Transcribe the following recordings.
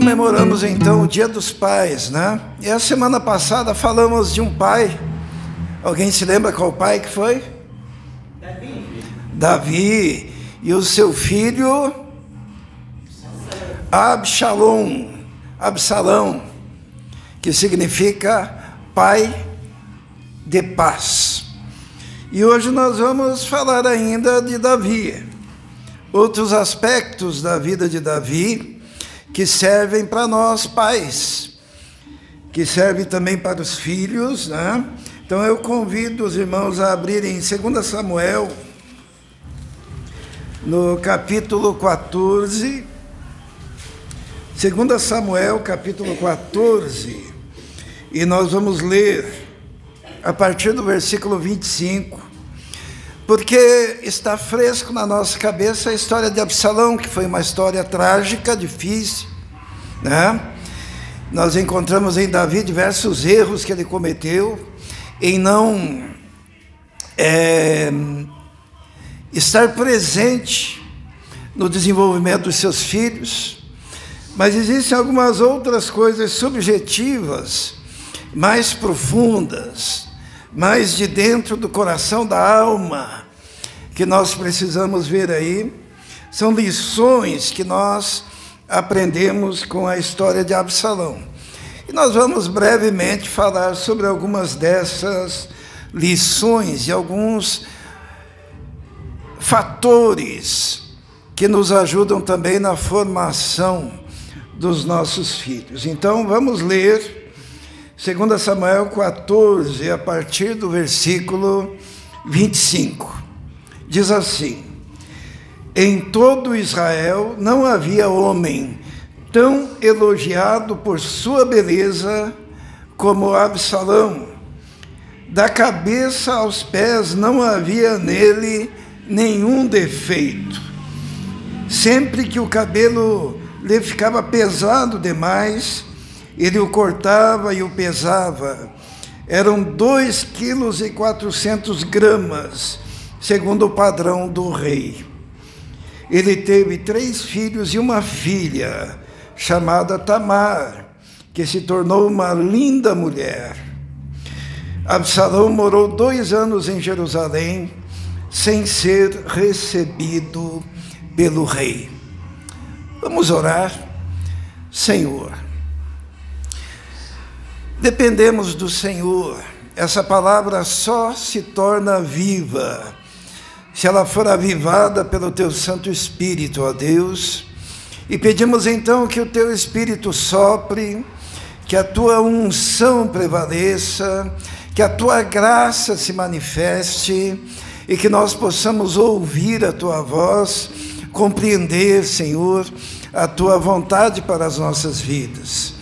comemoramos então o Dia dos Pais, né? E a semana passada falamos de um pai. Alguém se lembra qual pai que foi? Davi. E o seu filho Absalão, que significa pai de paz. E hoje nós vamos falar ainda de Davi, outros aspectos da vida de Davi que servem para nós pais, que servem também para os filhos, né? Então eu convido os irmãos a abrirem 2 Samuel, no capítulo 14, 2 Samuel, capítulo 14, e nós vamos ler a partir do versículo 25, porque está fresco na nossa cabeça a história de Absalão, que foi uma história trágica, difícil, né? Nós encontramos em Davi diversos erros que ele cometeu, em não estar presente no desenvolvimento dos seus filhos, mas existem algumas outras coisas subjetivas, mais profundas, mais de dentro do coração da alma, que nós precisamos ver aí. São lições que nós aprendemos com a história de Absalão. E nós vamos brevemente falar sobre algumas dessas lições e alguns fatores que nos ajudam também na formação dos nossos filhos. Então vamos ler 2 Samuel 14, a partir do versículo 25. Diz assim: em todo Israel não havia homem tão elogiado por sua beleza como Absalão. Da cabeça aos pés não havia nele nenhum defeito. Sempre que o cabelo lhe ficava pesado demais, ele o cortava e o pesava. Eram 2,4 kg, segundo o padrão do rei. Ele teve 3 filhos e uma filha, chamada Tamar, que se tornou uma linda mulher. Absalão morou 2 anos em Jerusalém, sem ser recebido pelo rei. Vamos orar. Senhor, dependemos do Senhor. Essa palavra só se torna viva se ela for avivada pelo Teu Santo Espírito, ó Deus. E pedimos então que o Teu Espírito sopre, que a Tua unção prevaleça, que a Tua graça se manifeste e que nós possamos ouvir a Tua voz, compreender, Senhor, a Tua vontade para as nossas vidas.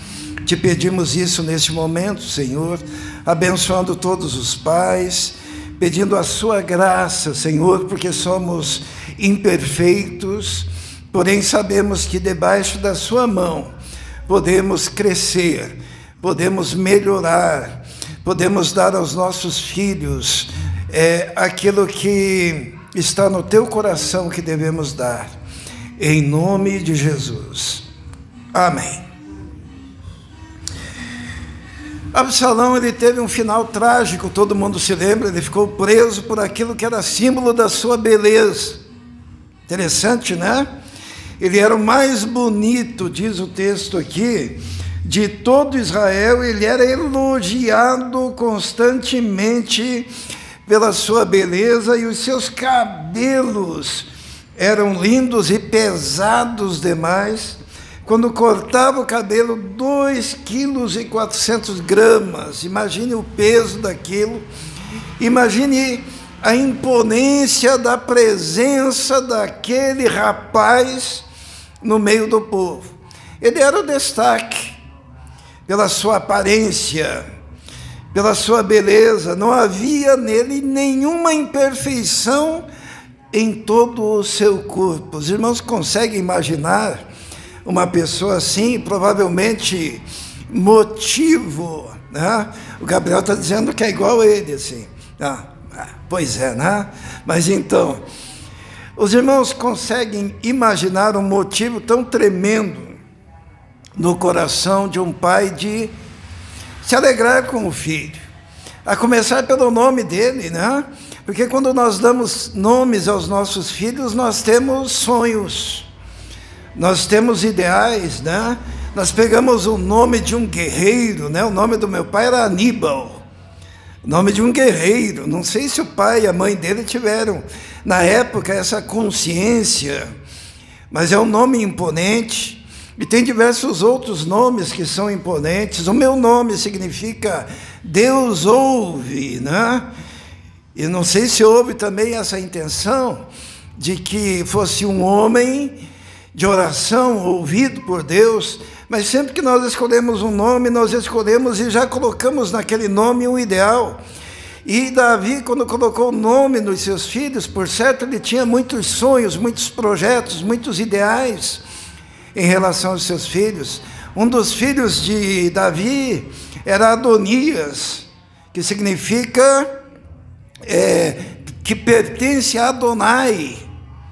Te pedimos isso neste momento, Senhor, abençoando todos os pais, pedindo a sua graça, Senhor, porque somos imperfeitos, porém sabemos que debaixo da sua mão podemos crescer, podemos melhorar, podemos dar aos nossos filhos aquilo que está no teu coração que devemos dar. Em nome de Jesus. Amém. Absalão, ele teve um final trágico, todo mundo se lembra, ele ficou preso por aquilo que era símbolo da sua beleza. Interessante, né? Ele era o mais bonito, diz o texto aqui, de todo Israel. Ele era elogiado constantemente pela sua beleza, e os seus cabelos eram lindos e pesados demais. Quando cortava o cabelo, 2,4 kg. Imagine o peso daquilo. Imagine a imponência da presença daquele rapaz no meio do povo. Ele era o destaque pela sua aparência, pela sua beleza. Não havia nele nenhuma imperfeição em todo o seu corpo. Os irmãos conseguem imaginar uma pessoa assim? Provavelmente motivo, né? O Gabriel está dizendo que é igual a ele, assim. Pois é, né? Mas então, os irmãos conseguem imaginar um motivo tão tremendo no coração de um pai de se alegrar com o filho, a começar pelo nome dele, né? Porque quando nós damos nomes aos nossos filhos, nós temos sonhos, nós temos ideais, né? Nós pegamos o nome de um guerreiro, né? O nome do meu pai era Aníbal, o nome de um guerreiro. Não sei se o pai e a mãe dele tiveram, na época, essa consciência, mas é um nome imponente. E tem diversos outros nomes que são imponentes. O meu nome significa Deus ouve, né? E não sei se houve também essa intenção de que fosse um homem de oração ouvido por Deus, mas sempre que nós escolhemos um nome, nós escolhemos e já colocamos naquele nome um ideal. E Davi, quando colocou o nome nos seus filhos, por certo, ele tinha muitos sonhos, muitos projetos, muitos ideais em relação aos seus filhos. Um dos filhos de Davi era Adonias, que significa que pertence a Adonai,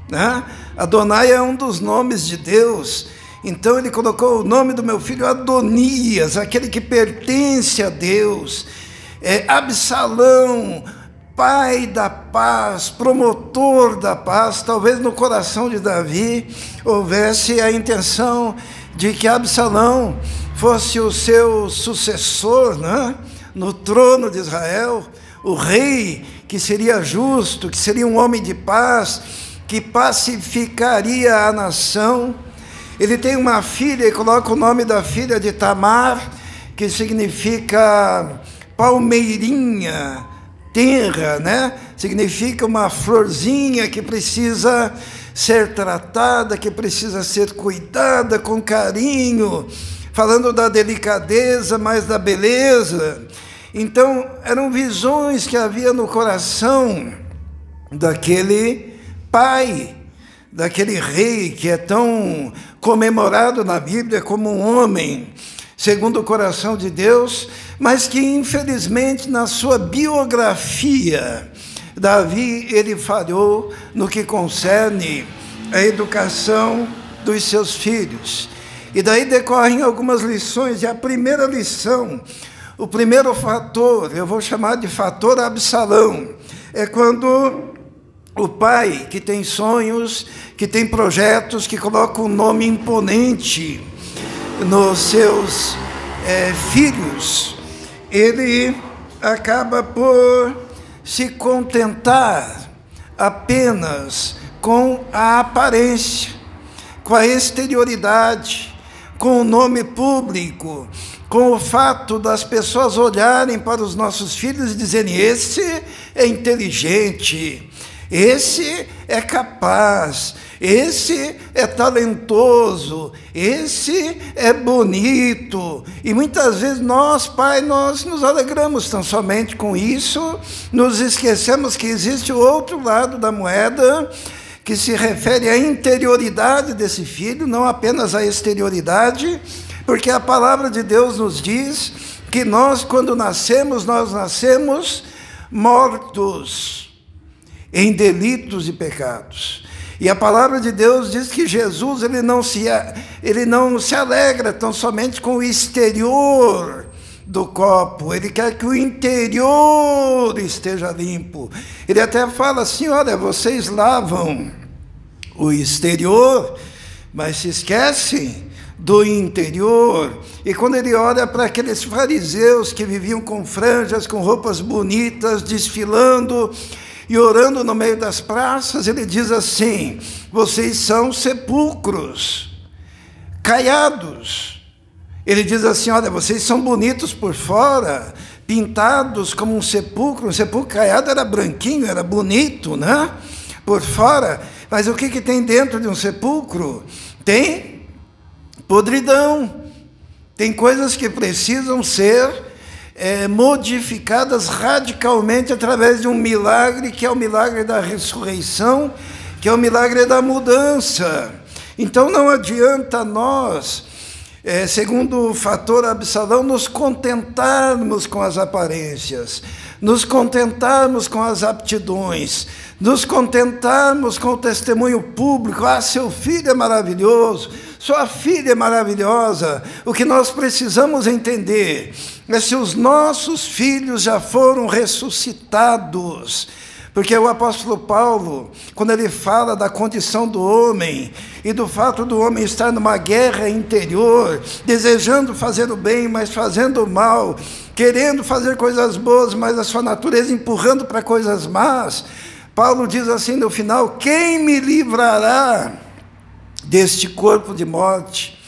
né? Adonai é um dos nomes de Deus. Então ele colocou o nome do meu filho Adonias, aquele que pertence a Deus. Absalão, pai da paz, promotor da paz. Talvez no coração de Davi houvesse a intenção de que Absalão fosse o seu sucessor, né? No trono de Israel, o rei que seria justo, que seria um homem de paz, que pacificaria a nação. Ele tem uma filha e coloca o nome da filha de Tamar, que significa palmeirinha, tenra, né? Significa uma florzinha que precisa ser tratada, que precisa ser cuidada com carinho, falando da delicadeza, mas da beleza. Então, eram visões que havia no coração daquele pai, daquele rei que é tão comemorado na Bíblia como um homem segundo o coração de Deus, mas que infelizmente na sua biografia, Davi, ele falhou no que concerne a educação dos seus filhos. E daí decorrem algumas lições, e a primeira lição, o primeiro fator, eu vou chamar de fator Absalão, é quando o pai que tem sonhos, que tem projetos, que coloca um nome imponente nos seus filhos, ele acaba por se contentar apenas com a aparência, com a exterioridade, com o nome público, com o fato das pessoas olharem para os nossos filhos e dizerem: esse é inteligente, esse é capaz, esse é talentoso, esse é bonito. E muitas vezes nós, pai, nós nos alegramos tão somente com isso, nos esquecemos que existe o outro lado da moeda, que se refere à interioridade desse filho, não apenas à exterioridade, porque a palavra de Deus nos diz que nós, quando nascemos, nós nascemos mortos em delitos e pecados. E a palavra de Deus diz que Jesus ele não se alegra tão somente com o exterior do copo, ele quer que o interior esteja limpo. Ele até fala assim: olha, vocês lavam o exterior, mas se esquecem do interior. E quando ele olha para aqueles fariseus que viviam com franjas, com roupas bonitas, desfilando e orando no meio das praças, ele diz assim: vocês são sepulcros caiados. Ele diz assim: olha, vocês são bonitos por fora, pintados como um sepulcro caiado era branquinho, era bonito, né? Por fora, mas o que tem dentro de um sepulcro? Tem podridão, tem coisas que precisam ser modificadas radicalmente através de um milagre, que é o milagre da ressurreição, que é o milagre da mudança. Então não adianta nós, segundo o fator Absalão, nos contentarmos com as aparências. nos contentarmos com as aptidões, nos contentarmos com o testemunho público. Ah, seu filho é maravilhoso, sua filha é maravilhosa. O que nós precisamos entender é se os nossos filhos já foram ressuscitados. Porque o apóstolo Paulo, quando ele fala da condição do homem e do fato do homem estar numa guerra interior, desejando fazer o bem, mas fazendo o mal, querendo fazer coisas boas, mas a sua natureza empurrando para coisas más, Paulo diz assim no final: quem me livrará deste corpo de morte?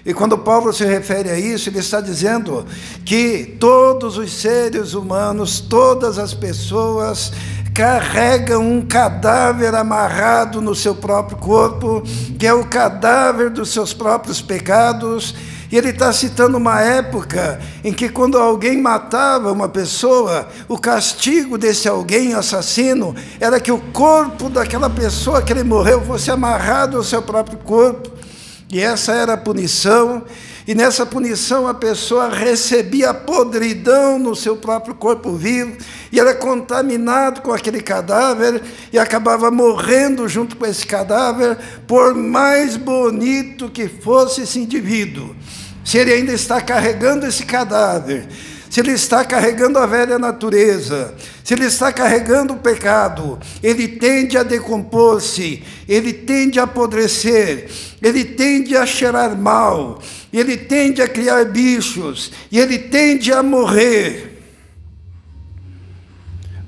E quando Paulo se refere a isso, ele está dizendo que todos os seres humanos, todas as pessoas, carregam um cadáver amarrado no seu próprio corpo, que é o cadáver dos seus próprios pecados. E ele está citando uma época em que, quando alguém matava uma pessoa, o castigo desse alguém assassino era que o corpo daquela pessoa que ele morreu fosse amarrado ao seu próprio corpo. E essa era a punição, e nessa punição a pessoa recebia a podridão no seu próprio corpo vivo, e era contaminado com aquele cadáver, e acabava morrendo junto com esse cadáver, por mais bonito que fosse esse indivíduo. Se ele ainda está carregando esse cadáver, se ele está carregando a velha natureza, se ele está carregando o pecado, ele tende a decompor-se, ele tende a apodrecer, ele tende a cheirar mal, ele tende a criar bichos, e ele tende a morrer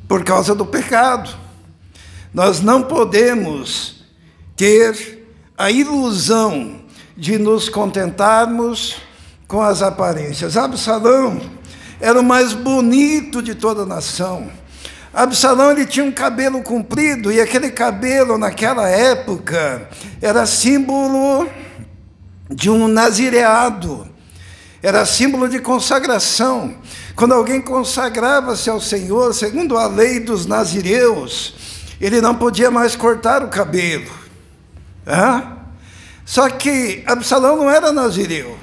por causa do pecado. Nós não podemos ter a ilusão de nos contentarmos com as aparências. Absalão era o mais bonito de toda a nação. Absalão, ele tinha um cabelo comprido, e aquele cabelo naquela época era símbolo de um nazireado, era símbolo de consagração. Quando alguém consagrava-se ao Senhor, segundo a lei dos nazireus, ele não podia mais cortar o cabelo. Só que Absalão não era nazireu.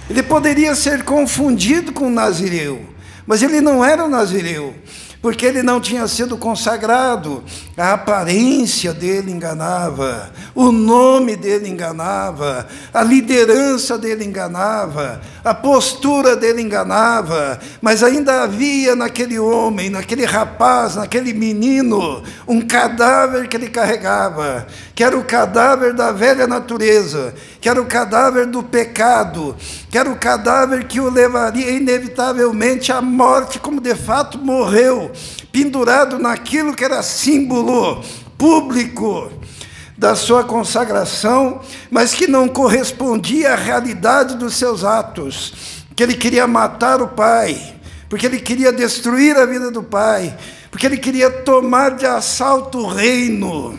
Ele poderia ser confundido com nazireu, mas ele não era nazireu, porque ele não tinha sido consagrado. A aparência dele enganava, o nome dele enganava, a liderança dele enganava, a postura dele enganava, mas ainda havia naquele homem, naquele rapaz, naquele menino, um cadáver que ele carregava, que era o cadáver da velha natureza, que era o cadáver do pecado, que era o cadáver que o levaria inevitavelmente à morte, como de fato morreu, pendurado naquilo que era símbolo público da sua consagração, mas que não correspondia à realidade dos seus atos, que ele queria matar o pai, porque ele queria destruir a vida do pai, porque ele queria tomar de assalto o reino,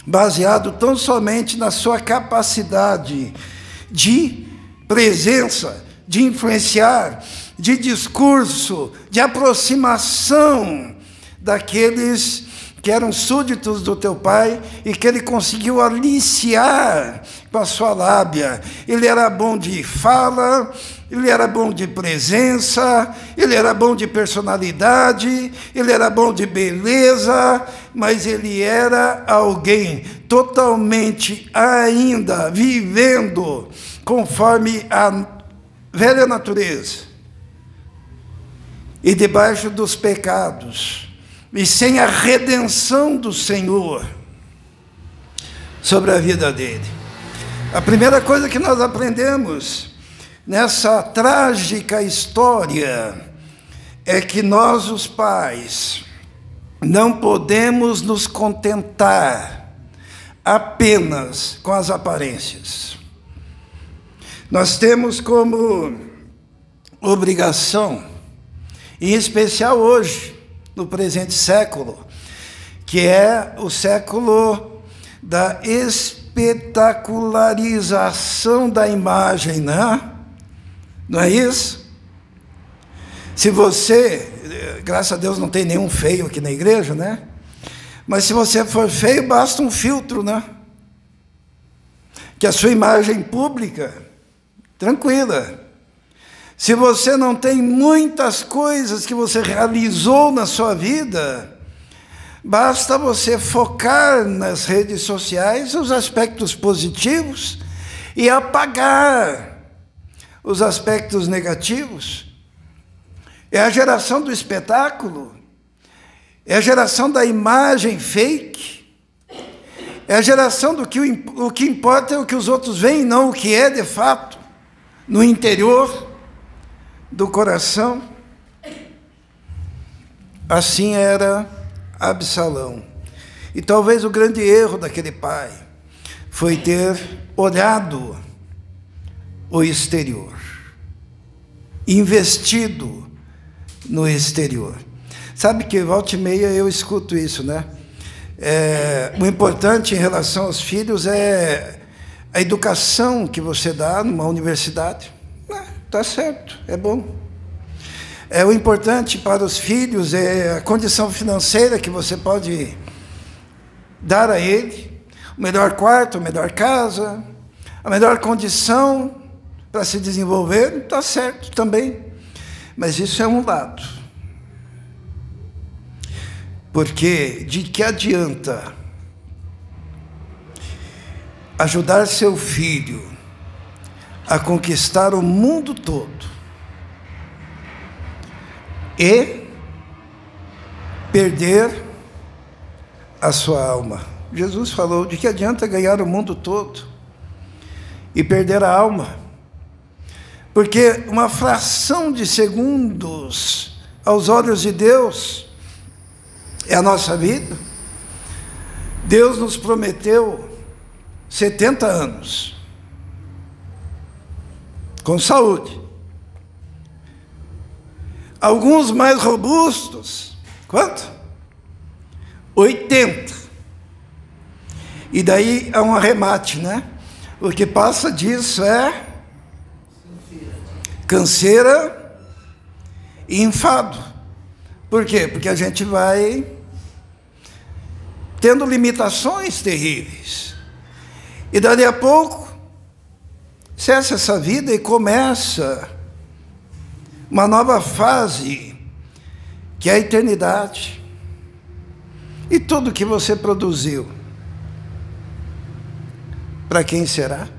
baseado tão somente na sua capacidade de presença, de influenciar, de discurso, de aproximação daqueles que eram súditos do teu pai, e que ele conseguiu aliciar com a sua lábia. Ele era bom de fala, ele era bom de presença, ele era bom de personalidade, ele era bom de beleza, mas ele era alguém totalmente ainda vivendo conforme a velha natureza e debaixo dos pecados, e sem a redenção do Senhor sobre a vida dele. A primeira coisa que nós aprendemos nessa trágica história é que nós, os pais, não podemos nos contentar apenas com as aparências. Nós temos como obrigação, em especial hoje, no presente século, que é o século da espetacularização da imagem, não é isso? Se você, graças a Deus não tem nenhum feio aqui na igreja, mas se você for feio, basta um filtro, que a sua imagem pública, tranquila. Se você não tem muitas coisas que você realizou na sua vida, basta você focar nas redes sociais os aspectos positivos e apagar os aspectos negativos. É a geração do espetáculo, é a geração da imagem fake, é a geração do que o que importa é o que os outros veem, não o que é de fato, no interior do coração. Assim era Absalão. E talvez o grande erro daquele pai foi ter olhado o exterior, investido no exterior. Sabe que volta e meia eu escuto isso, né? O importante em relação aos filhos é a educação que você dá numa universidade. Tá certo, é bom. O importante para os filhos é a condição financeira que você pode dar a ele, o melhor quarto, a melhor casa, a melhor condição para se desenvolver, está certo também. Mas isso é um lado. Porque de que adianta ajudar seu filho a conquistar o mundo todo e perder a sua alma? Jesus falou, de que adianta ganhar o mundo todo e perder a alma? Porque uma fração de segundos aos olhos de Deus é a nossa vida. Deus nos prometeu 70 anos com saúde. Alguns mais robustos, quanto? 80. E daí há um arremate, né? O que passa disso é canseira e enfado. Por quê? Porque a gente vai tendo limitações terríveis. E dali a pouco cessa essa vida e começa uma nova fase, que é a eternidade. E tudo que você produziu, para quem será?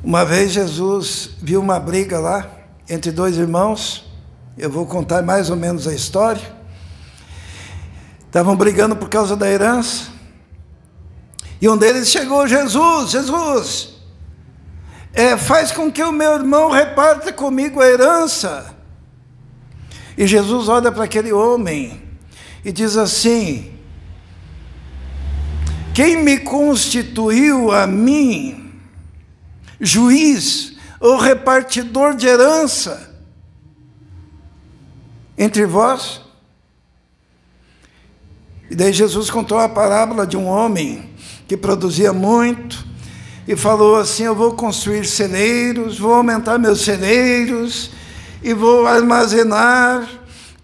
Uma vez Jesus viu uma briga lá entre dois irmãos, eu vou contar mais ou menos a história. Estavam brigando por causa da herança, e um deles chegou: Jesus, faz com que o meu irmão reparta comigo a herança. E Jesus olha para aquele homem e diz assim: quem me constituiu a mim juiz ou repartidor de herança entre vós? E daí Jesus contou a parábola de um homem que produzia muito e falou assim: eu vou construir celeiros, vou aumentar meus celeiros e vou armazenar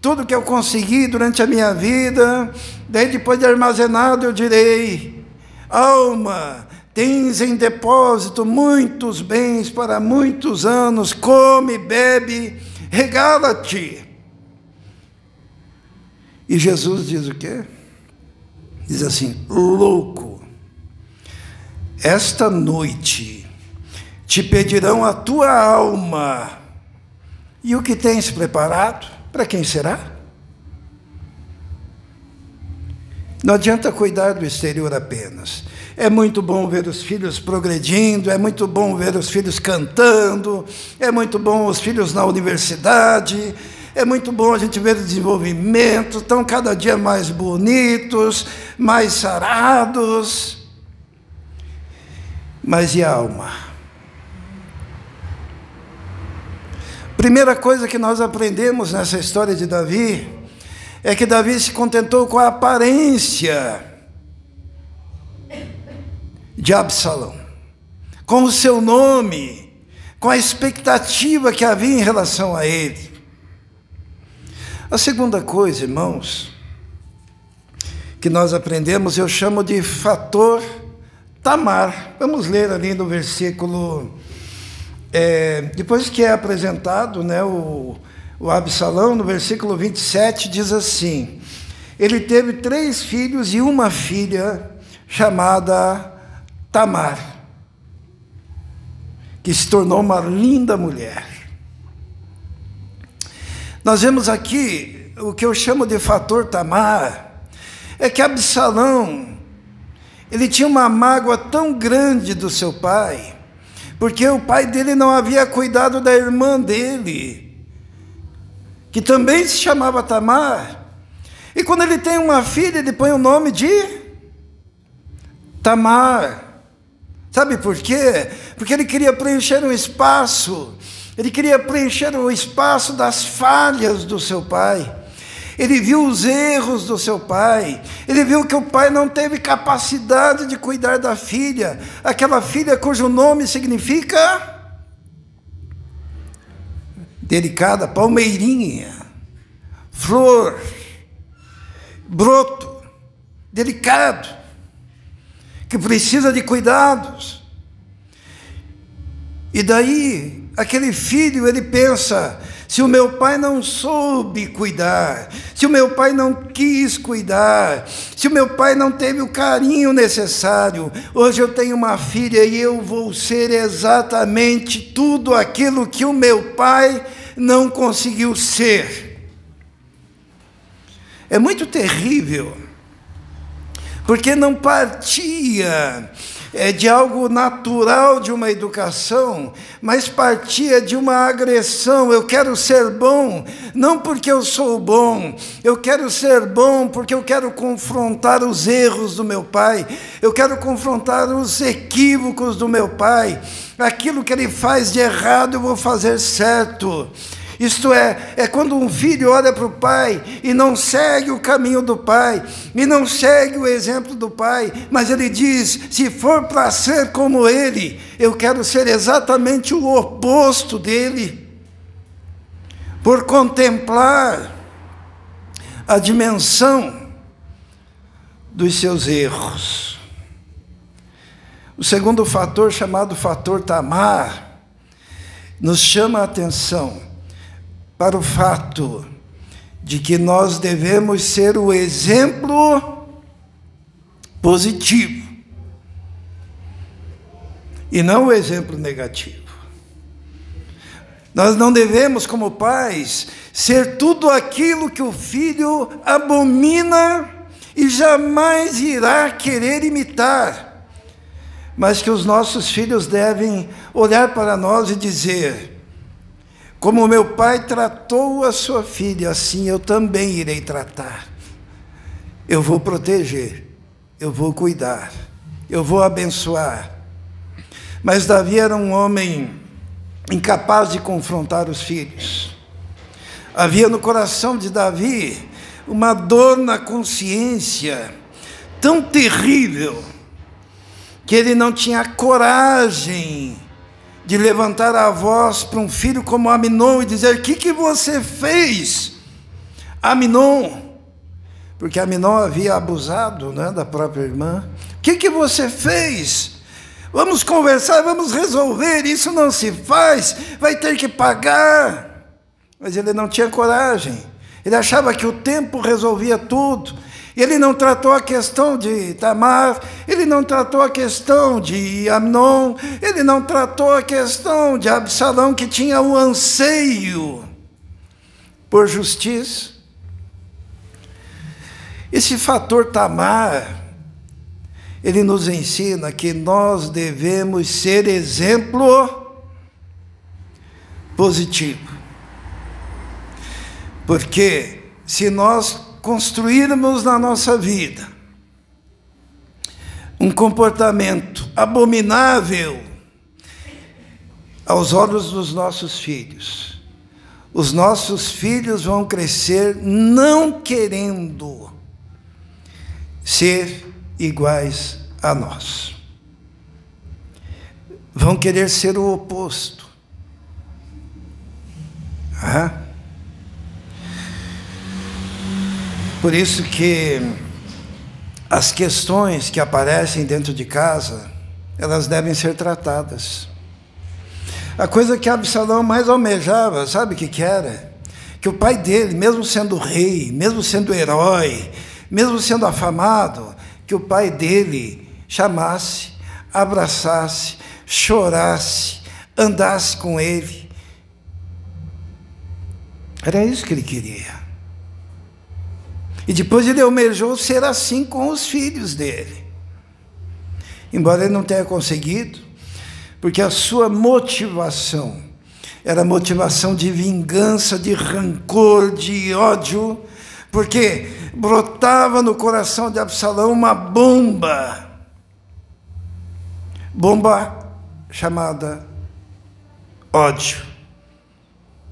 tudo que eu consegui durante a minha vida. Daí, depois de armazenado, eu direi: alma, tens em depósito muitos bens para muitos anos, come, bebe, regala-te. E Jesus diz o quê? Diz assim: louco, esta noite te pedirão a tua alma, e o que tens preparado, para quem será? Não adianta cuidar do exterior apenas. É muito bom ver os filhos progredindo, é muito bom ver os filhos cantando, é muito bom os filhos na universidade, é muito bom a gente ver o desenvolvimento, estão cada dia mais bonitos, mais sarados. Mas e a alma? Primeira coisa que nós aprendemos nessa história de Davi é que Davi se contentou com a aparência de Absalão, com o seu nome, com a expectativa que havia em relação a ele. A segunda coisa, irmãos, que nós aprendemos, eu chamo de fator Tamar. Vamos ler ali no versículo depois que é apresentado, né, o Absalão, no versículo 27, diz assim: ele teve 3 filhos e uma filha chamada Tamar, que se tornou uma linda mulher. Nós vemos aqui o que eu chamo de fator Tamar, é que Absalão, ele tinha uma mágoa tão grande do seu pai, porque o pai dele não havia cuidado da irmã dele, que também se chamava Tamar. E quando ele tem uma filha, ele põe o nome de Tamar. Sabe por quê? Porque ele queria preencher um espaço. Ele queria preencher o espaço das falhas do seu pai. Ele viu os erros do seu pai. Ele viu que o pai não teve capacidade de cuidar da filha. Aquela filha cujo nome significa delicada, palmeirinha, flor, broto, delicado, que precisa de cuidados. E daí, aquele filho, ele pensa: se o meu pai não soube cuidar, se o meu pai não quis cuidar, se o meu pai não teve o carinho necessário, hoje eu tenho uma filha e eu vou ser exatamente tudo aquilo que o meu pai não conseguiu ser. É muito terrível, porque não partia de algo natural de uma educação, mas partia de uma agressão. Eu quero ser bom, não porque eu sou bom, eu quero ser bom porque eu quero confrontar os erros do meu pai, eu quero confrontar os equívocos do meu pai, aquilo que ele faz de errado eu vou fazer certo. Isto é quando um filho olha para o pai e não segue o caminho do pai, e não segue o exemplo do pai, mas ele diz: se for para ser como ele, eu quero ser exatamente o oposto dele, por contemplar a dimensão dos seus erros. O segundo fator, chamado fator Tamar, nos chama a atenção para o fato de que nós devemos ser o exemplo positivo e não o exemplo negativo. Nós não devemos, como pais, ser tudo aquilo que o filho abomina e jamais irá querer imitar, mas que os nossos filhos devem olhar para nós e dizer: como meu pai tratou a sua filha, assim eu também irei tratar. Eu vou proteger, eu vou cuidar, eu vou abençoar. Mas Davi era um homem incapaz de confrontar os filhos. Havia no coração de Davi uma dor na consciência tão terrível que ele não tinha coragem de levantar a voz para um filho como Aminon e dizer: o que você fez, Aminon? Porque Aminon havia abusado, né, da própria irmã. O que você fez? Vamos conversar, vamos resolver, isso não se faz, vai ter que pagar. Mas ele não tinha coragem, ele achava que o tempo resolvia tudo. Ele não tratou a questão de Tamar, ele não tratou a questão de Amnon, ele não tratou a questão de Absalão, que tinha o anseio por justiça. Esse fator Tamar, ele nos ensina que nós devemos ser exemplo positivo. Porque se nós construirmos na nossa vida um comportamento abominável aos olhos dos nossos filhos, os nossos filhos vão crescer não querendo ser iguais a nós. Vão querer ser o oposto. Por isso que as questões que aparecem dentro de casa, elas devem ser tratadas. A coisa que Absalão mais almejava, sabe o que era? Que o pai dele, mesmo sendo rei, mesmo sendo herói, mesmo sendo afamado, que o pai dele chamasse, abraçasse, chorasse, andasse com ele. Era isso que ele queria. E depois ele almejou ser assim com os filhos dele. Embora ele não tenha conseguido, porque a sua motivação era motivação de vingança, de rancor, de ódio, porque brotava no coração de Absalão uma bomba chamada ódio,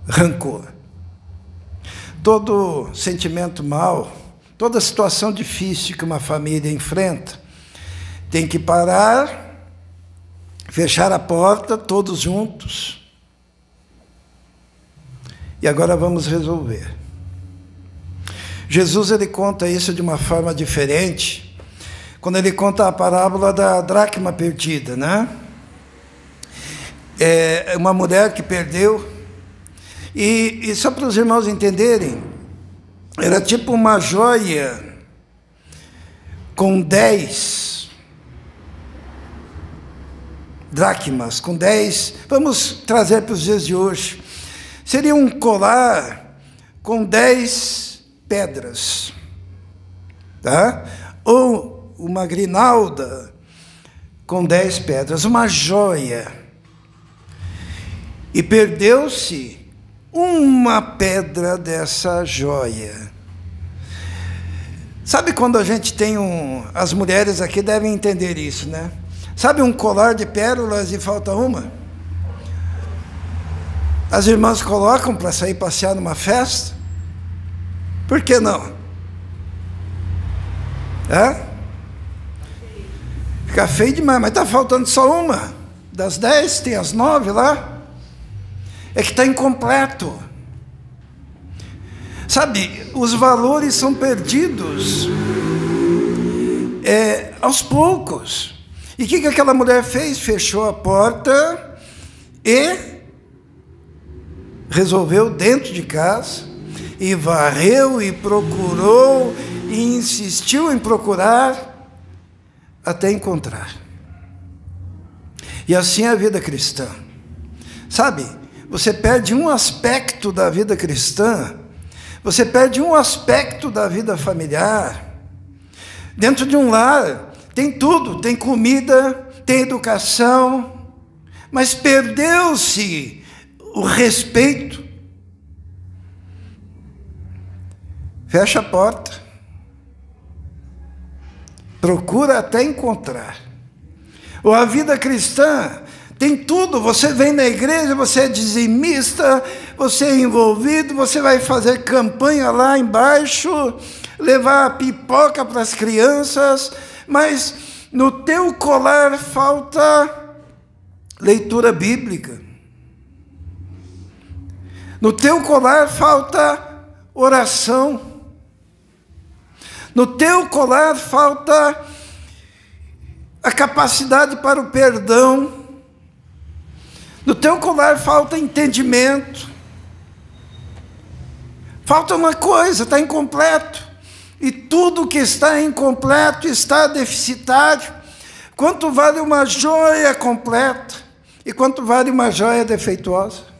rancor. Todo sentimento mau, toda situação difícil que uma família enfrenta, tem que parar, fechar a porta, todos juntos. E agora vamos resolver. Jesus, ele conta isso de uma forma diferente, quando ele conta a parábola da dracma perdida, né? É uma mulher que perdeu, e só para os irmãos entenderem, era tipo uma joia com 10 dracmas, com 10, vamos trazer para os dias de hoje, seria um colar com 10 pedras, tá? Ou uma grinalda com 10 pedras, uma joia. E perdeu-se uma pedra dessa joia. Sabe quando a gente tem as mulheres aqui devem entender isso, né? Sabe um colar de pérolas e falta uma? As irmãs colocam para sair passear numa festa? Por que não? Fica feio demais, mas está faltando só uma. Das 10, tem as 9 lá. É que está incompleto. Sabe, os valores são perdidos aos poucos. E o que aquela mulher fez? Fechou a porta e resolveu dentro de casa, e varreu, e procurou, e insistiu em procurar, até encontrar. E assim é a vida cristã. Sabe, você perde um aspecto da vida cristã, você perde um aspecto da vida familiar. Dentro de um lar, tem tudo, tem comida, tem educação, mas perdeu-se o respeito. Fecha a porta, procura até encontrar. Ou a vida cristã tem tudo, você vem na igreja, você é dizimista, você é envolvido, você vai fazer campanha lá embaixo, levar pipoca para as crianças, mas no teu colar falta leitura bíblica. No teu colar falta oração. No teu colar falta a capacidade para o perdão. No teu colar falta entendimento. Falta uma coisa, está incompleto. E tudo que está incompleto está deficitário. Quanto vale uma joia completa? E quanto vale uma joia defeituosa?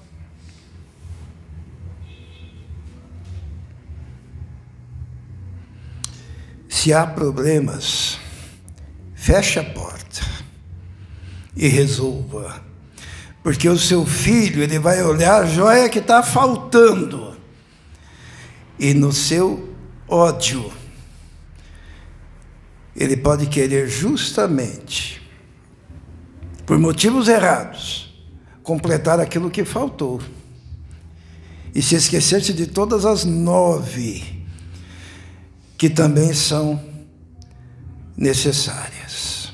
Se há problemas, feche a porta e resolva. Porque o seu filho, ele vai olhar a joia que está faltando. E no seu ódio, ele pode querer justamente, por motivos errados, completar aquilo que faltou. E se esquecer-se de todas as 9 que também são necessárias.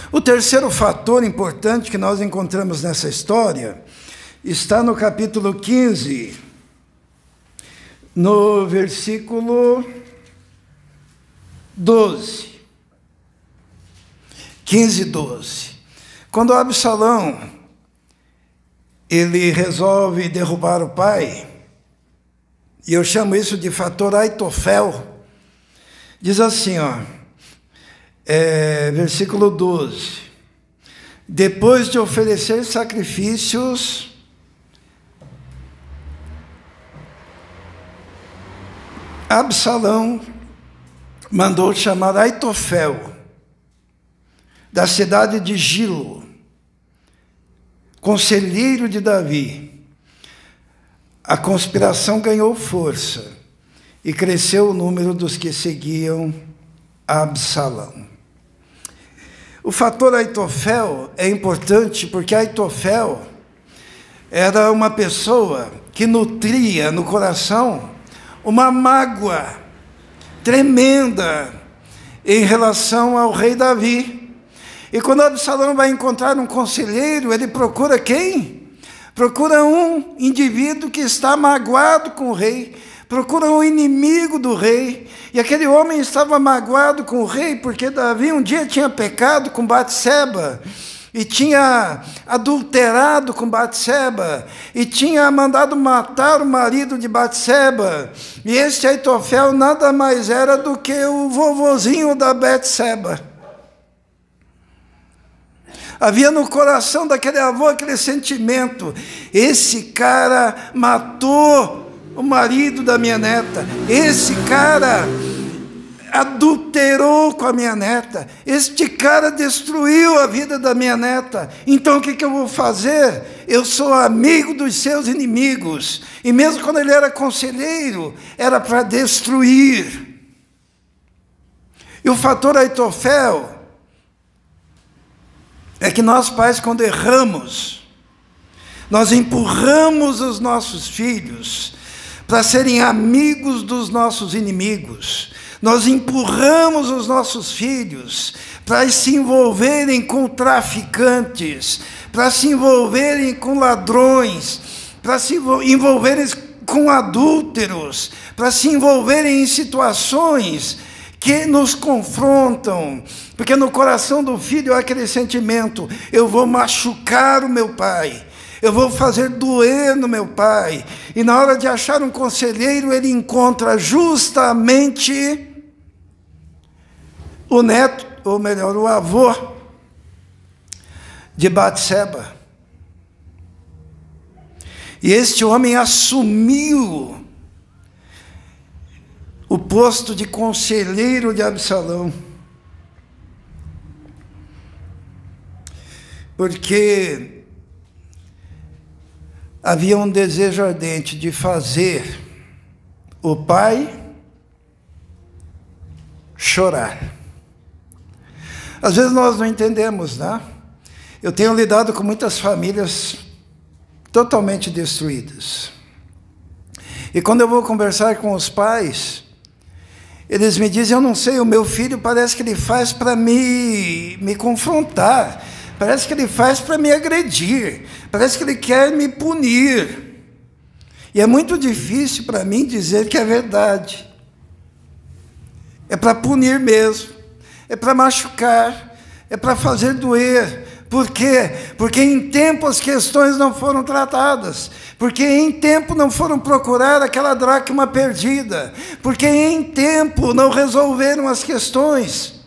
O terceiro fator importante que nós encontramos nessa história está no capítulo 15, no versículo 12. 15, 12. Quando Absalão, ele resolve derrubar o pai, e eu chamo isso de fator Aitofel, diz assim, versículo 12, depois de oferecer sacrifícios, Absalão mandou chamar Aitofel, da cidade de Gilo, conselheiro de Davi. A conspiração ganhou força e cresceu o número dos que seguiam Absalão. O fator Aitofel é importante porque Aitofel era uma pessoa que nutria no coração uma mágoa tremenda em relação ao rei Davi. E quando Absalão vai encontrar um conselheiro, ele procura quem? Procura um indivíduo que está magoado com o rei, procura um inimigo do rei. E aquele homem estava magoado com o rei porque Davi um dia tinha pecado com Batseba, e tinha adulterado com Batseba, e tinha mandado matar o marido de Batseba. E este Aitofel nada mais era do que o vovozinho da Batseba. Havia no coração daquele avô aquele sentimento: esse cara matou o marido da minha neta, esse cara adulterou com a minha neta, este cara destruiu a vida da minha neta, então o que eu vou fazer? Eu sou amigo dos seus inimigos. E mesmo quando ele era conselheiro, era para destruir. E o fator Aitofel é que nós pais, quando erramos, nós empurramos os nossos filhos para serem amigos dos nossos inimigos. Nós empurramos os nossos filhos para se envolverem com traficantes, para se envolverem com ladrões, para se envolverem com adúlteros, para se envolverem em situações que nos confrontam, porque no coração do filho há aquele sentimento: eu vou machucar o meu pai, eu vou fazer doer no meu pai. E na hora de achar um conselheiro, ele encontra justamente o neto, ou melhor, o avô de Batseba. E este homem assumiu o posto de conselheiro de Absalão, porque havia um desejo ardente de fazer o pai chorar. Às vezes nós não entendemos, né? Eu tenho lidado com muitas famílias totalmente destruídas. E quando eu vou conversar com os pais, eles me dizem: eu não sei, o meu filho parece que ele faz para me confrontar, parece que ele faz para me agredir, parece que ele quer me punir. E é muito difícil para mim dizer que é verdade. É para punir mesmo, é para machucar, é para fazer doer. Por quê? Porque em tempo as questões não foram tratadas, porque em tempo não foram procurar aquela dracma perdida, porque em tempo não resolveram as questões.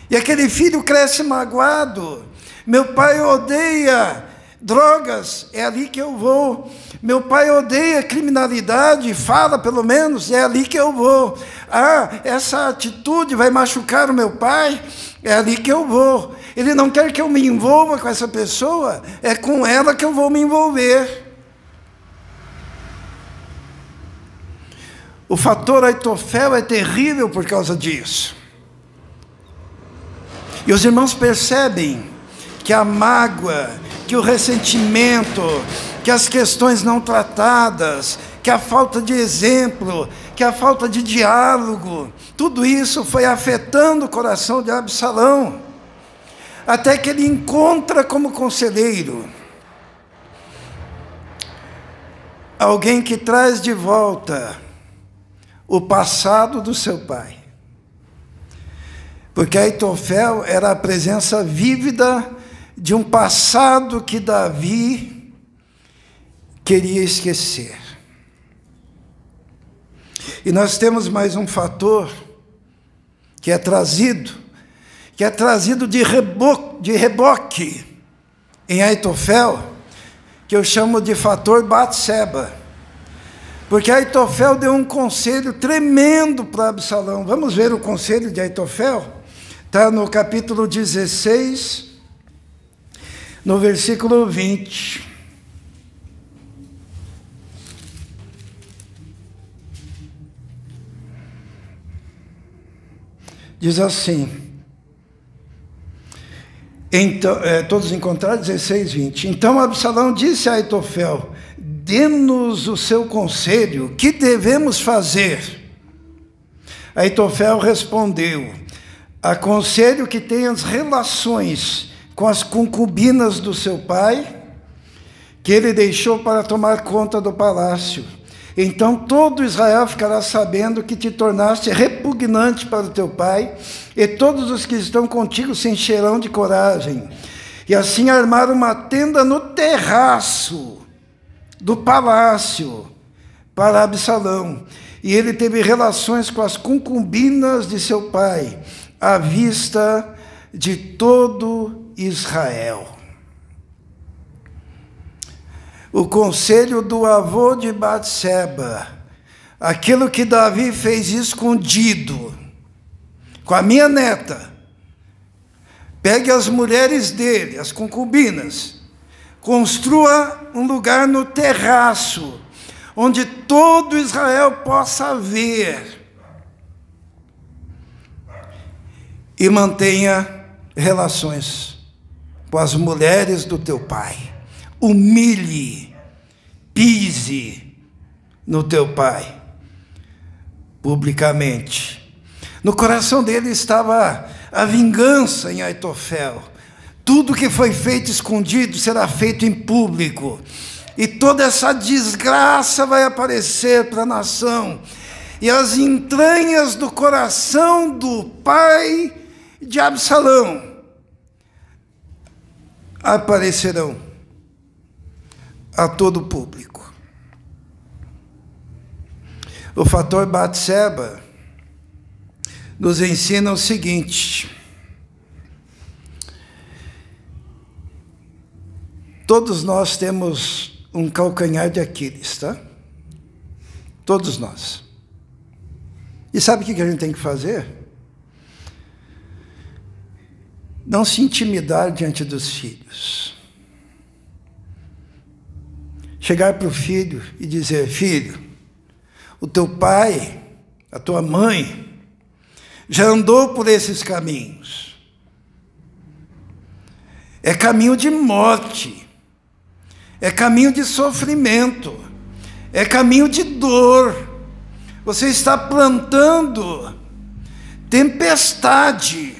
E aquele filho cresce magoado. Meu pai odeia drogas, é ali que eu vou. Meu pai odeia criminalidade, fala pelo menos, é ali que eu vou. Ah, essa atitude vai machucar o meu pai, é ali que eu vou. Ele não quer que eu me envolva com essa pessoa, é com ela que eu vou me envolver. O fator Aitofel é terrível por causa disso. E os irmãos percebem que a mágoa, que o ressentimento, que as questões não tratadas, que a falta de exemplo, que a falta de diálogo, tudo isso foi afetando o coração de Absalão, até que ele encontra como conselheiro alguém que traz de volta o passado do seu pai. Porque Aitofel era a presença vívida de um passado que Davi queria esquecer. E nós temos mais um fator que é trazido de reboque em Aitofel, que eu chamo de fator Batseba. Porque Aitofel deu um conselho tremendo para Absalão. Vamos ver o conselho de Aitofel? Está no capítulo 16, no versículo 20. Diz assim, então, todos encontraram, 16, 20. Então Absalão disse a Aitofel: dê-nos o seu conselho, que devemos fazer? Aitofel respondeu: aconselho que tenhas relações com as concubinas do seu pai, que ele deixou para tomar conta do palácio. Então todo Israel ficará sabendo que te tornaste repugnante para o teu pai, e todos os que estão contigo se encherão de coragem. E assim armaram uma tenda no terraço do palácio para Absalão. E ele teve relações com as concubinas de seu pai, à vista de todo Israel. O conselho do avô de Batseba, aquilo que Davi fez escondido, com a minha neta, pegue as mulheres dele, as concubinas, construa um lugar no terraço, onde todo Israel possa ver, e mantenha relações com as mulheres do teu pai. Humilhe, pise no teu pai, publicamente. No coração dele estava a vingança em Aitofel. Tudo que foi feito escondido será feito em público. E toda essa desgraça vai aparecer para a nação. E as entranhas do coração do pai de Absalão aparecerão a todo o público. O fator Batseba nos ensina o seguinte: todos nós temos um calcanhar de Aquiles, tá? Todos nós. E sabe o que a gente tem que fazer? Não se intimidar diante dos filhos. Chegar para o filho e dizer: filho, o teu pai, a tua mãe, já andou por esses caminhos. É caminho de morte, é caminho de sofrimento, é caminho de dor. Você está plantando tempestade.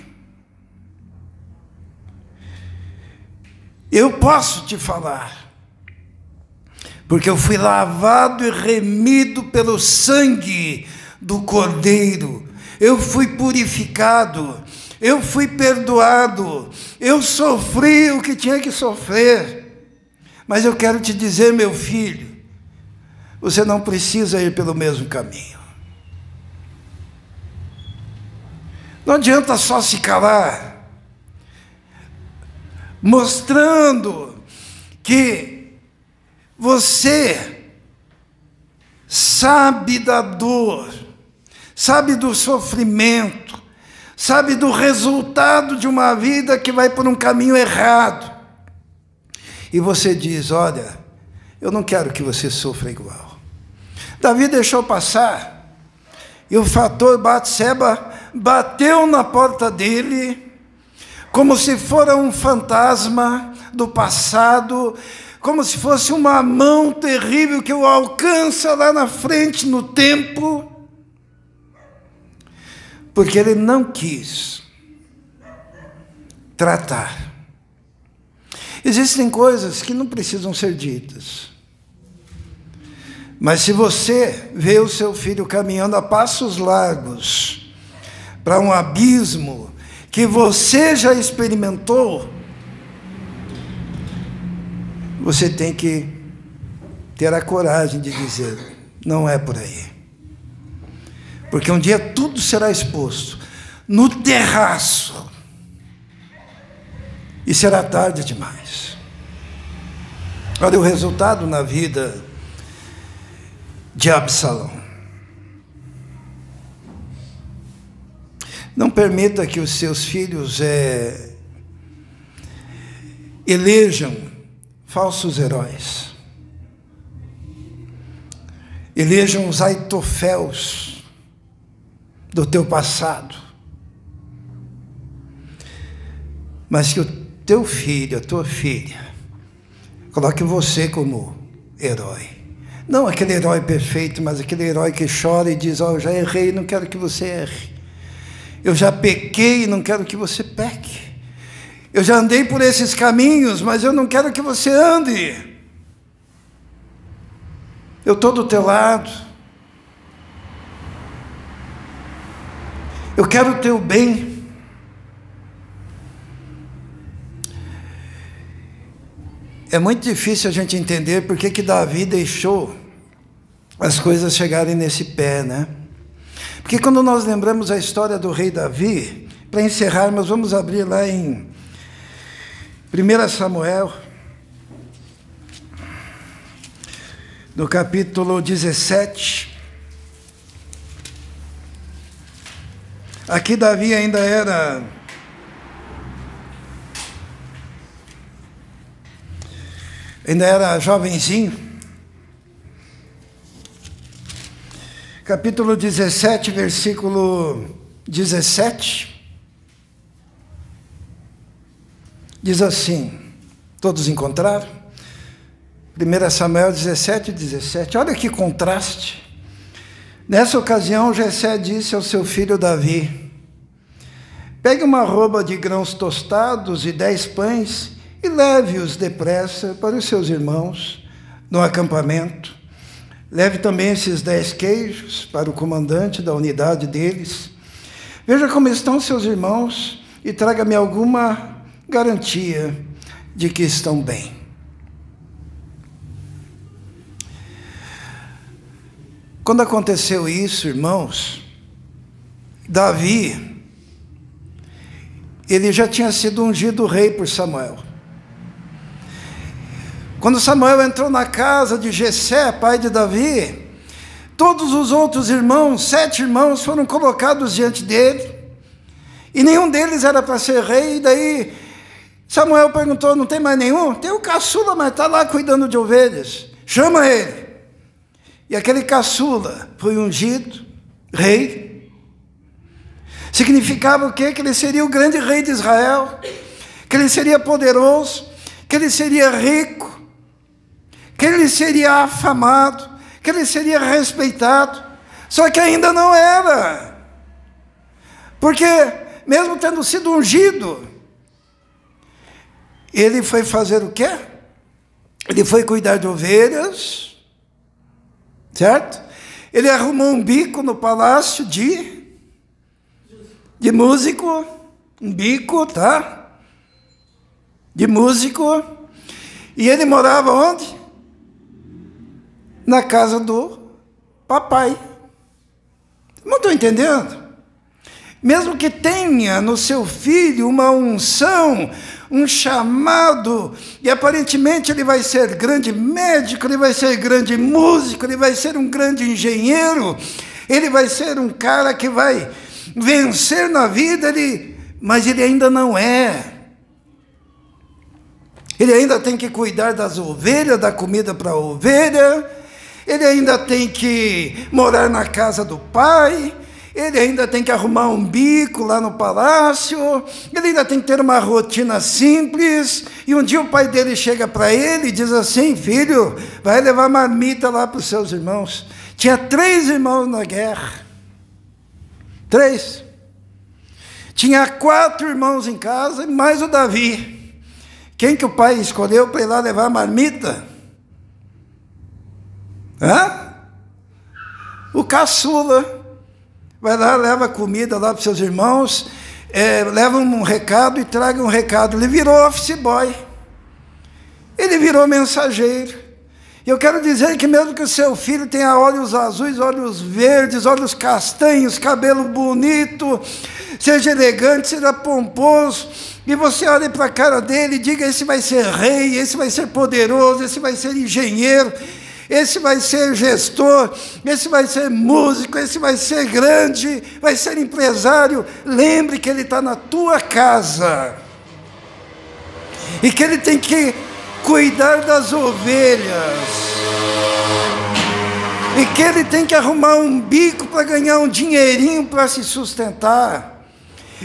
Eu posso te falar, porque eu fui lavado e remido pelo sangue do Cordeiro. Eu fui purificado, eu fui perdoado, eu sofri o que tinha que sofrer. Mas eu quero te dizer, meu filho, você não precisa ir pelo mesmo caminho. Não adianta só se calar, mostrando que você sabe da dor, sabe do sofrimento, sabe do resultado de uma vida que vai por um caminho errado. E você diz: olha, eu não quero que você sofra igual. Davi deixou passar, e o fator Batseba bateu na porta dele, como se fora um fantasma do passado, como se fosse uma mão terrível que o alcança lá na frente no tempo, porque ele não quis tratar. Existem coisas que não precisam ser ditas, mas se você vê o seu filho caminhando a passos largos para um abismo que você já experimentou, você tem que ter a coragem de dizer: não é por aí. Porque um dia tudo será exposto no terraço e será tarde demais. Olha o resultado na vida de Absalão. Não permita que os seus filhos elejam falsos heróis. Elejam os Aitoféus do teu passado. Mas que o teu filho, a tua filha, coloque você como herói. Não aquele herói perfeito, mas aquele herói que chora e diz: eu já errei, não quero que você erre. Eu já pequei, não quero que você peque. Eu já andei por esses caminhos, mas eu não quero que você ande. Eu estou do teu lado. Eu quero o teu bem. É muito difícil a gente entender por que Davi deixou as coisas chegarem nesse pé, né? Porque quando nós lembramos a história do rei Davi, para encerrarmos, vamos abrir lá em 1 Samuel, no capítulo 17. Aqui Davi ainda era jovenzinho. Capítulo 17, versículo 17. Diz assim, todos encontraram? 1 Samuel 17, 17. Olha que contraste. Nessa ocasião, Jessé disse ao seu filho Davi: pegue uma arroba de grãos tostados e 10 pães e leve-os depressa para os seus irmãos no acampamento. Leve também esses 10 queijos para o comandante da unidade deles. Veja como estão seus irmãos e traga-me alguma garantia de que estão bem. Quando aconteceu isso, irmãos, Davi, ele já tinha sido ungido rei por Samuel. Quando Samuel entrou na casa de Jessé, pai de Davi, todos os outros irmãos, 7 irmãos, foram colocados diante dele, e nenhum deles era para ser rei. E daí Samuel perguntou: não tem mais nenhum? Tem o caçula, mas está lá cuidando de ovelhas, chama ele. E aquele caçula foi ungido rei. Significava o quê? Que ele seria o grande rei de Israel, que ele seria poderoso, que ele seria rico, que ele seria afamado, que ele seria respeitado. Só que ainda não era. Porque, mesmo tendo sido ungido, ele foi fazer o quê? Ele foi cuidar de ovelhas, certo? Ele arrumou um bico no palácio de músico, um bico, tá? De músico. E ele morava onde? Na casa do papai. Não estou entendendo? Mesmo que tenha no seu filho uma unção, um chamado, e aparentemente ele vai ser grande médico, ele vai ser grande músico, ele vai ser um grande engenheiro, ele vai ser um cara que vai vencer na vida, mas ele ainda não é. Ele ainda tem que cuidar das ovelhas, dar comida para a ovelha, ele ainda tem que morar na casa do pai, ele ainda tem que arrumar um bico lá no palácio, ele ainda tem que ter uma rotina simples. E um dia o pai dele chega para ele e diz assim: filho, vai levar marmita lá para os seus irmãos. Tinha 3 irmãos na guerra. 3. Tinha 4 irmãos em casa, mais o Davi. Quem que o pai escolheu para ir lá levar marmita? O caçula. Vai lá, leva comida lá para os seus irmãos, leva um recado e traga um recado. Ele virou office boy. ele virou mensageiro. E eu quero dizer que mesmo que o seu filho tenha olhos azuis, olhos verdes, olhos castanhos, cabelo bonito, seja elegante, seja pomposo, e você olhe para a cara dele e diga: esse vai ser rei, esse vai ser poderoso, esse vai ser engenheiro, esse vai ser gestor, esse vai ser músico, esse vai ser grande, vai ser empresário. Lembre que ele está na tua casa e que ele tem que cuidar das ovelhas, e que ele tem que arrumar um bico para ganhar um dinheirinho para se sustentar,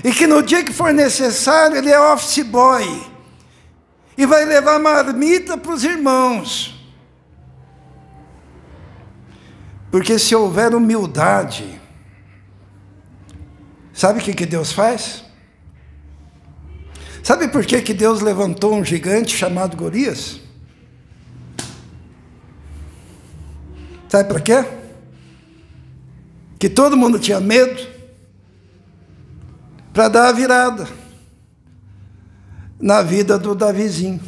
e que no dia que for necessário ele é office boy e vai levar marmita para os irmãos. Porque se houver humildade, sabe o que Deus faz? Sabe por que Deus levantou um gigante chamado Golias? Sabe para quê? Que todo mundo tinha medo, para dar a virada na vida do Davizinho.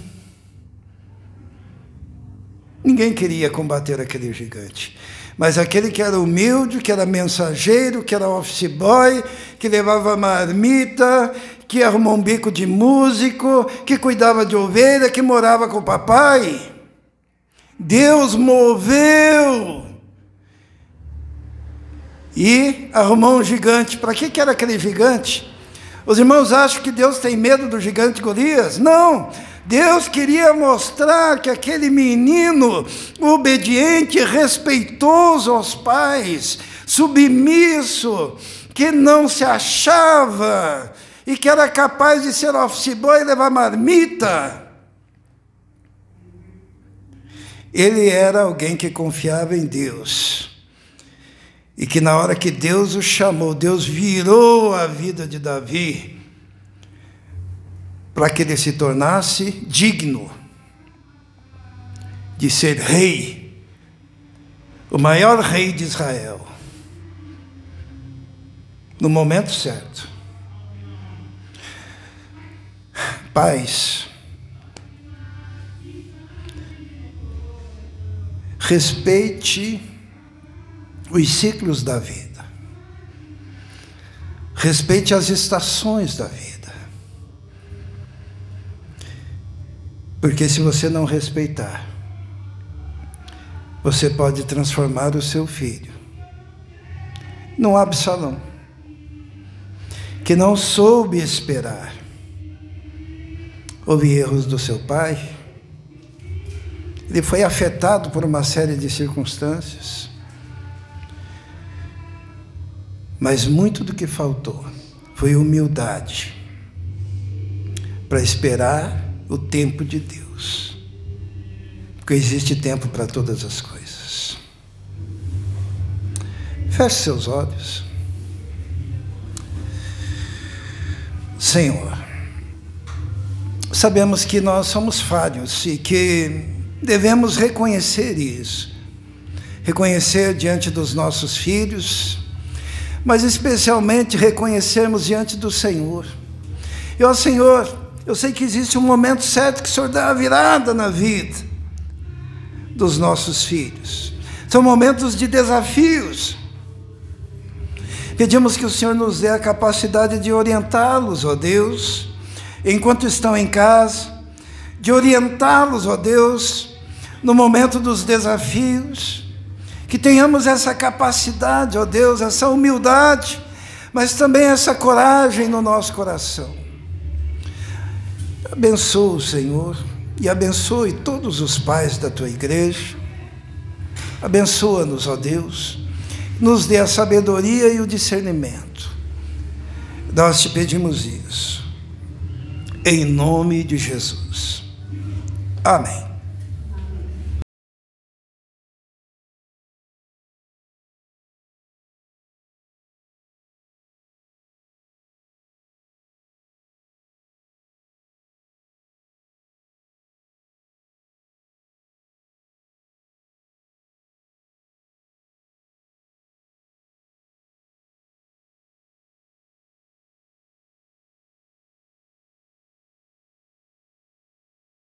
Ninguém queria combater aquele gigante, mas aquele que era humilde, que era mensageiro, que era office boy, que levava marmita, que arrumou um bico de músico, que cuidava de ovelha, que morava com o papai, Deus moveu e arrumou um gigante. Para que era aquele gigante? Os irmãos acham que Deus tem medo do gigante Golias? Não! Deus queria mostrar que aquele menino obediente, respeitoso aos pais, submisso, que não se achava e que era capaz de ser office boy e levar marmita, ele era alguém que confiava em Deus. E que na hora que Deus o chamou, Deus virou a vida de Davi para que ele se tornasse digno de ser rei, o maior rei de Israel, no momento certo. Pais, respeite os ciclos da vida, respeite as estações da vida, porque se você não respeitar, você pode transformar o seu filho num Absalão, que não soube esperar. Houve erros do seu pai, ele foi afetado por uma série de circunstâncias, mas muito do que faltou foi humildade para esperar o tempo de Deus, porque existe tempo para todas as coisas. Feche seus olhos. Senhor, sabemos que nós somos falhos e que devemos reconhecer isso, reconhecer diante dos nossos filhos, mas especialmente reconhecermos diante do Senhor. E, ó Senhor, eu sei que existe um momento certo que o Senhor dá a virada na vida dos nossos filhos. São momentos de desafios. Pedimos que o Senhor nos dê a capacidade de orientá-los, ó Deus, enquanto estão em casa, de orientá-los, ó Deus, no momento dos desafios, que tenhamos essa capacidade, ó Deus, essa humildade, mas também essa coragem no nosso coração. Abençoa o Senhor e abençoe todos os pais da tua igreja. Abençoa-nos, ó Deus, nos dê a sabedoria e o discernimento. Nós te pedimos isso, em nome de Jesus. Amém.